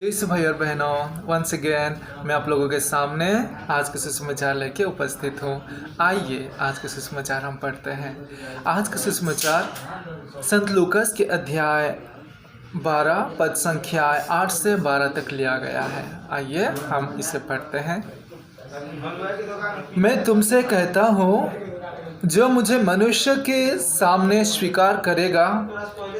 इस भाई और बहनों, वंस अगेन मैं आप लोगों के सामने आज के सुसमाचार लेके उपस्थित हूँ। आइए आज के सुसमाचार हम पढ़ते हैं। आज का सुसमाचार संत लूकास के अध्याय 12 पद संख्या 8 से 12 तक लिया गया है। आइए हम इसे पढ़ते हैं। मैं तुमसे कहता हूँ, जो मुझे मनुष्य के सामने स्वीकार करेगा,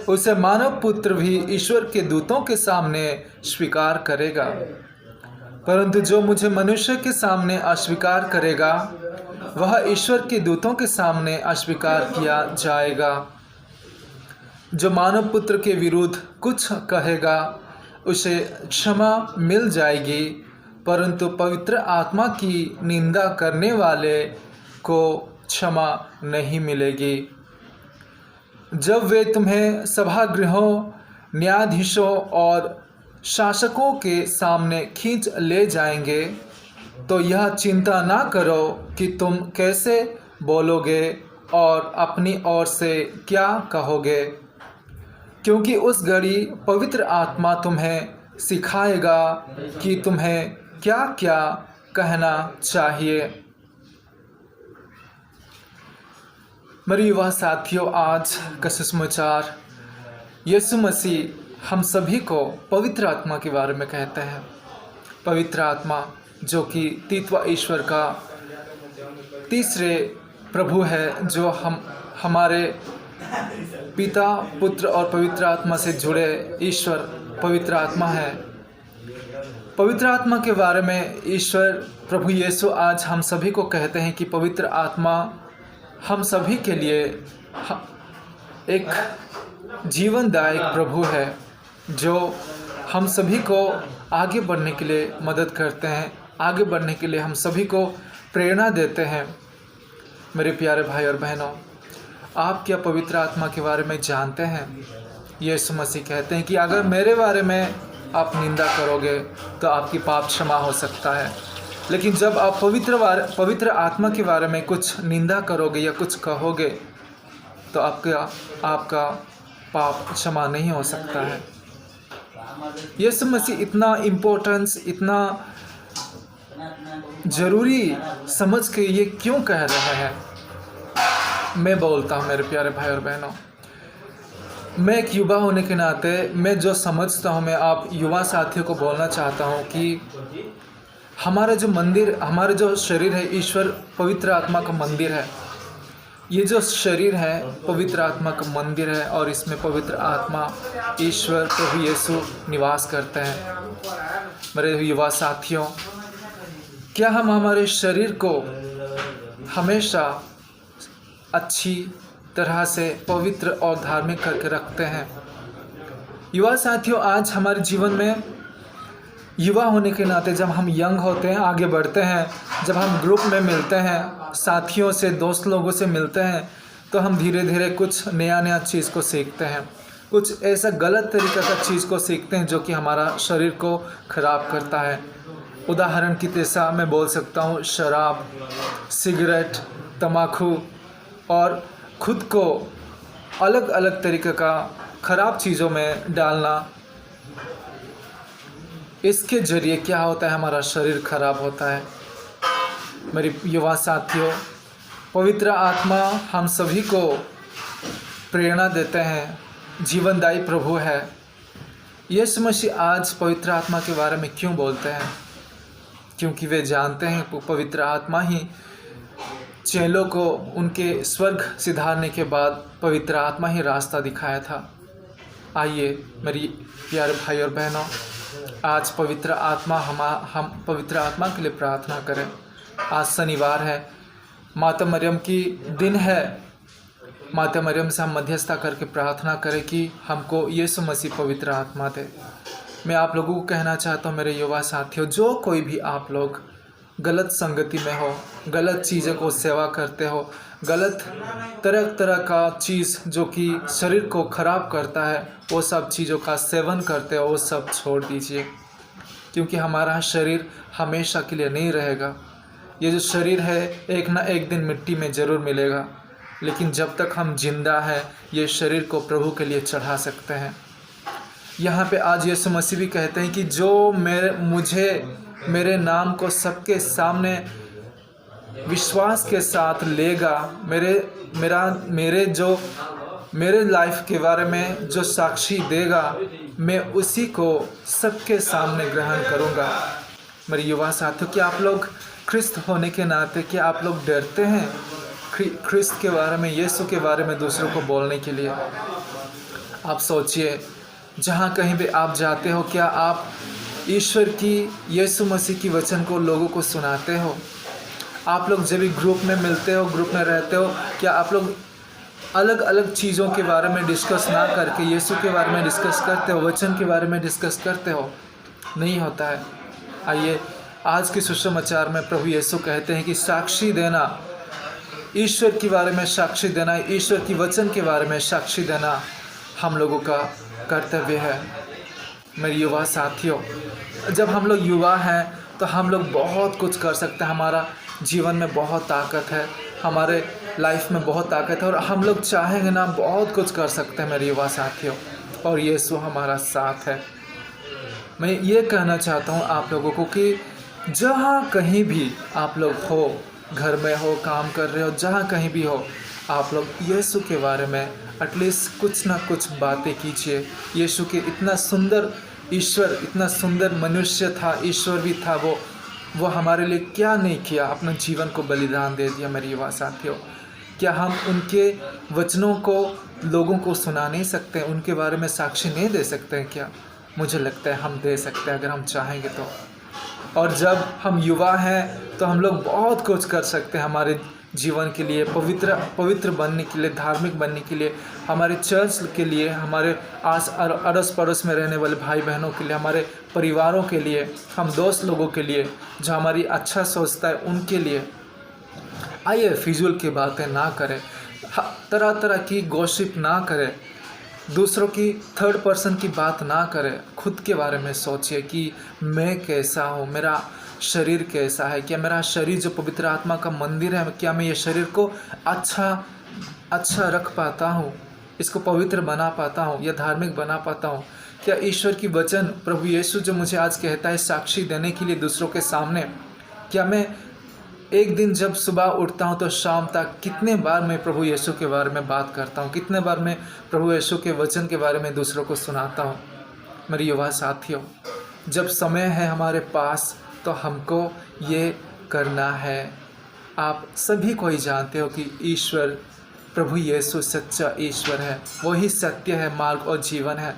उसे मानव पुत्र भी ईश्वर के दूतों के सामने स्वीकार करेगा। परंतु जो मुझे मनुष्य के सामने अस्वीकार करेगा, वह ईश्वर के दूतों के सामने अस्वीकार किया जाएगा। जो मानव पुत्र के विरुद्ध कुछ कहेगा, उसे क्षमा मिल जाएगी, परंतु पवित्र आत्मा की निंदा करने वाले को क्षमा नहीं मिलेगी। जब वे तुम्हें सभागृहों, न्यायाधीशों और शासकों के सामने खींच ले जाएंगे, तो यह चिंता ना करो कि तुम कैसे बोलोगे और अपनी ओर से क्या कहोगे, क्योंकि उस घड़ी पवित्र आत्मा तुम्हें सिखाएगा कि तुम्हें क्या क्या कहना चाहिए। मेरे युवा साथियों, आज का सुसमाचार यीशु मसीह हम सभी को पवित्र आत्मा के बारे में कहते हैं। पवित्र आत्मा जो कि तीसरा ईश्वर का तीसरे प्रभु है, जो हमारे पिता, पुत्र और पवित्र आत्मा से जुड़े ईश्वर पवित्र आत्मा है। पवित्र आत्मा के बारे में ईश्वर प्रभु यीशु आज हम सभी को कहते हैं कि पवित्र आत्मा हम सभी के लिए एक जीवनदायक प्रभु है, जो हम सभी को आगे बढ़ने के लिए मदद करते हैं, आगे बढ़ने के लिए हम सभी को प्रेरणा देते हैं। मेरे प्यारे भाई और बहनों, आप क्या पवित्र आत्मा के बारे में जानते हैं? यीशु मसीह कहते हैं कि अगर मेरे बारे में आप निंदा करोगे तो आपकी पाप क्षमा हो सकता है, लेकिन जब आप पवित्र आत्मा के बारे में कुछ निंदा करोगे या कुछ कहोगे तो आपका पाप क्षमा नहीं हो सकता है। यीशु मसीह इतना इम्पोर्टेंस, इतना ज़रूरी समझ के ये क्यों कह रहे हैं? मैं बोलता हूँ मेरे प्यारे भाई और बहनों, मैं एक युवा होने के नाते मैं जो समझता हूँ, मैं आप युवा साथियों को बोलना चाहता हूँ कि हमारा जो मंदिर, हमारा जो शरीर है, ईश्वर पवित्र आत्मा का मंदिर है। ये जो शरीर है पवित्र आत्मा का मंदिर है और इसमें पवित्र आत्मा ईश्वर प्रभु यीशु निवास करते हैं। मेरे युवा साथियों, क्या हम हमारे शरीर को हमेशा अच्छी तरह से पवित्र और धार्मिक करके रखते हैं? युवा साथियों, आज हमारे जीवन में युवा होने के नाते जब हम यंग होते हैं, आगे बढ़ते हैं, जब हम ग्रुप में मिलते हैं, साथियों से, दोस्त लोगों से मिलते हैं, तो हम धीरे धीरे कुछ नया चीज़ को सीखते हैं, कुछ ऐसा गलत तरीक़े का चीज़ को सीखते हैं जो कि हमारा शरीर को ख़राब करता है। उदाहरण की तरह मैं बोल सकता हूँ शराब, सिगरेट, तम्बाकू और खुद को अलग अलग तरीक़े का ख़राब चीज़ों में डालना। इसके ज़रिए क्या होता है? हमारा शरीर खराब होता है। मेरे युवा साथियों, पवित्र आत्मा हम सभी को प्रेरणा देते हैं, जीवनदायी प्रभु है। यीशु मसीह आज पवित्र आत्मा के बारे में क्यों बोलते हैं? क्योंकि वे जानते हैं पवित्र आत्मा ही चेलों को उनके स्वर्ग सिधारने के बाद पवित्र आत्मा ही रास्ता दिखाया था। आइए मेरी प्यारे भाई और बहनों, आज पवित्र आत्मा हम पवित्र आत्मा के लिए प्रार्थना करें। आज शनिवार है, माता मरियम की दिन है। माता मरियम से हम मध्यस्थता करके प्रार्थना करें कि हमको यीशु मसीह पवित्र आत्मा दे। मैं आप लोगों को कहना चाहता हूँ मेरे युवा साथियों, जो कोई भी आप लोग गलत संगति में हो, गलत चीज़ों को सेवा करते हो, गलत तरह तरह का चीज़ जो कि शरीर को ख़राब करता है, वो सब चीज़ों का सेवन करते हो, वो सब छोड़ दीजिए, क्योंकि हमारा शरीर हमेशा के लिए नहीं रहेगा। ये जो शरीर है एक ना एक दिन मिट्टी में ज़रूर मिलेगा, लेकिन जब तक हम जिंदा हैं ये शरीर को प्रभु के लिए चढ़ा सकते हैं। यहाँ पे आज यीशु मसीह भी कहते हैं कि जो मेरे नाम को सबके सामने विश्वास के साथ लेगा, मेरे लाइफ के बारे में जो साक्षी देगा, मैं उसी को सबके सामने ग्रहण करूँगा। मेरे युवा साथियों, क्या आप लोग ख्रिस्त होने के नाते क्या आप लोग डरते हैं ख्रिस्त के बारे में, यीशु के बारे में दूसरों को बोलने के लिए? आप सोचिए, जहाँ कहीं भी आप जाते हो, क्या आप ईश्वर की, यीशु मसीह की वचन को लोगों को सुनाते हो? आप लोग जब भी ग्रुप में मिलते हो, ग्रुप में रहते हो, क्या आप लोग अलग अलग चीज़ों के बारे में डिस्कस ना करके यीशु के बारे में डिस्कस करते हो, वचन के बारे में डिस्कस करते हो? नहीं होता है। आइए आज के सुसमाचार में प्रभु यीशु कहते हैं कि साक्षी देना, ईश्वर के बारे में साक्षी देना, ईश्वर की वचन के बारे में साक्षी देना हम लोगों का कर्तव्य है। मेरे युवा साथियों, जब हम लोग युवा हैं तो हम लोग बहुत कुछ कर सकते हैं। हमारा जीवन में बहुत ताकत है, हमारे लाइफ में बहुत ताकत है और हम लोग चाहेंगे ना बहुत कुछ कर सकते हैं मेरे युवा साथियों, और यीशु हमारा साथ है। मैं ये कहना चाहता हूँ आप लोगों को कि जहाँ कहीं भी आप लोग हो, घर में हो, काम कर रहे हो, जहाँ कहीं भी हो, आप लोग यीशु के बारे में एटलीस्ट कुछ ना कुछ बातें कीजिए। यीशु के इतना सुंदर ईश्वर, इतना सुंदर मनुष्य था, ईश्वर भी था, वो हमारे लिए क्या नहीं किया, अपना जीवन को बलिदान दे दिया। मेरे युवा साथियों, क्या हम उनके वचनों को लोगों को सुना नहीं सकते, उनके बारे में साक्षी नहीं दे सकते हैं क्या? मुझे लगता है हम दे सकते हैं अगर हम चाहेंगे तो। और जब हम युवा हैं तो हम लोग बहुत कुछ कर सकते हैं हमारे जीवन के लिए, पवित्र बनने के लिए, धार्मिक बनने के लिए, हमारे चर्च के लिए, हमारे अड़ोस पड़ोस में रहने वाले भाई बहनों के लिए, हमारे परिवारों के लिए, हम दोस्त लोगों के लिए जो हमारी अच्छा सोचता है उनके लिए। आइए फिजूल की बातें ना करें, तरह तरह की गॉसिप ना करें, दूसरों की थर्ड पर्सन की बात ना करें। खुद के बारे में सोचिए कि मैं कैसा हूँ, मेरा शरीर कैसा है, क्या मेरा शरीर जो पवित्र आत्मा का मंदिर है, क्या मैं ये शरीर को अच्छा रख पाता हूँ, इसको पवित्र बना पाता हूँ या धार्मिक बना पाता हूँ? क्या ईश्वर की वचन प्रभु यीशु जो मुझे आज कहता है साक्षी देने के लिए दूसरों के सामने, क्या मैं एक दिन जब सुबह उठता हूँ तो शाम तक कितने बार मैं प्रभु यीशु के बारे में बात करता हूँ, कितने बार मैं प्रभु यीशु के वचन के बारे में दूसरों को सुनाता हूँ? मेरे युवा साथियों, जब समय है हमारे पास तो हमको ये करना है। आप सभी को ही जानते हो कि ईश्वर प्रभु यीशु सच्चा ईश्वर है, वही सत्य है, मार्ग और जीवन है,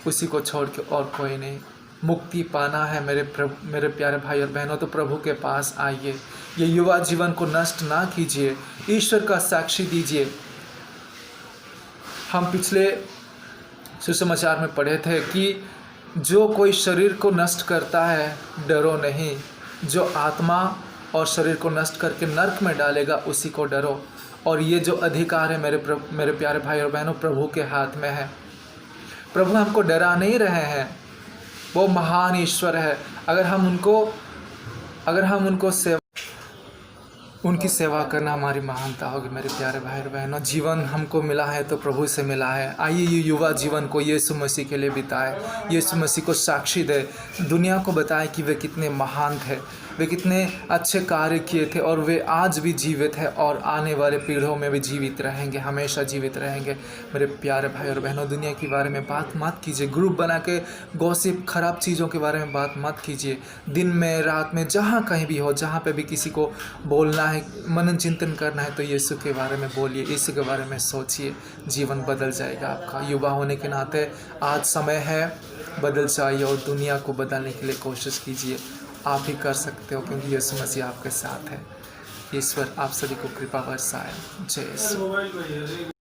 उसी को छोड़ के और कोई नहीं। मुक्ति पाना है मेरे प्यारे भाई और बहनों, तो प्रभु के पास आइए। ये युवा जीवन को नष्ट ना कीजिए, ईश्वर का साक्षी दीजिए। हम पिछले सुसमाचार में पढ़े थे कि जो कोई शरीर को नष्ट करता है डरो नहीं, जो आत्मा और शरीर को नष्ट करके नरक में डालेगा उसी को डरो। और ये जो अधिकार है मेरे प्यारे भाई और बहनों, प्रभु के हाथ में है। प्रभु हमको डरा नहीं रहे हैं, वो महान ईश्वर है। अगर हम उनको उनकी सेवा करना हमारी महानता होगी। मेरे प्यारे भाई और बहनों, जीवन हमको मिला है तो प्रभु से मिला है। आइए ये युवा जीवन को यीशु मसीह के लिए बिताए, यीशु मसीह को साक्षी दे, दुनिया को बताए कि वे कितने महान थे, वे कितने अच्छे कार्य किए थे और वे आज भी जीवित है और आने वाले पीढ़ियों में भी जीवित रहेंगे, हमेशा जीवित रहेंगे। मेरे प्यारे भाई और बहनों, दुनिया के बारे में बात मत कीजिए, ग्रुप बना के गॉसिप, खराब चीज़ों के बारे में बात मत कीजिए। दिन में, रात में, जहाँ कहीं भी हो, जहाँ पे भी किसी को बोलना है, मनन चिंतन करना है, तो यीशु के बारे में बोलिए, यीशु के बारे में सोचिए, जीवन बदल जाएगा आपका। युवा होने के नाते आज समय है, बदल जाइए और दुनिया को बदलने के लिए कोशिश कीजिए। आप ही कर सकते हो क्योंकि यीशु मसीह आपके साथ है। ईश्वर आप सभी को कृपा बरसाए। जय यीशु।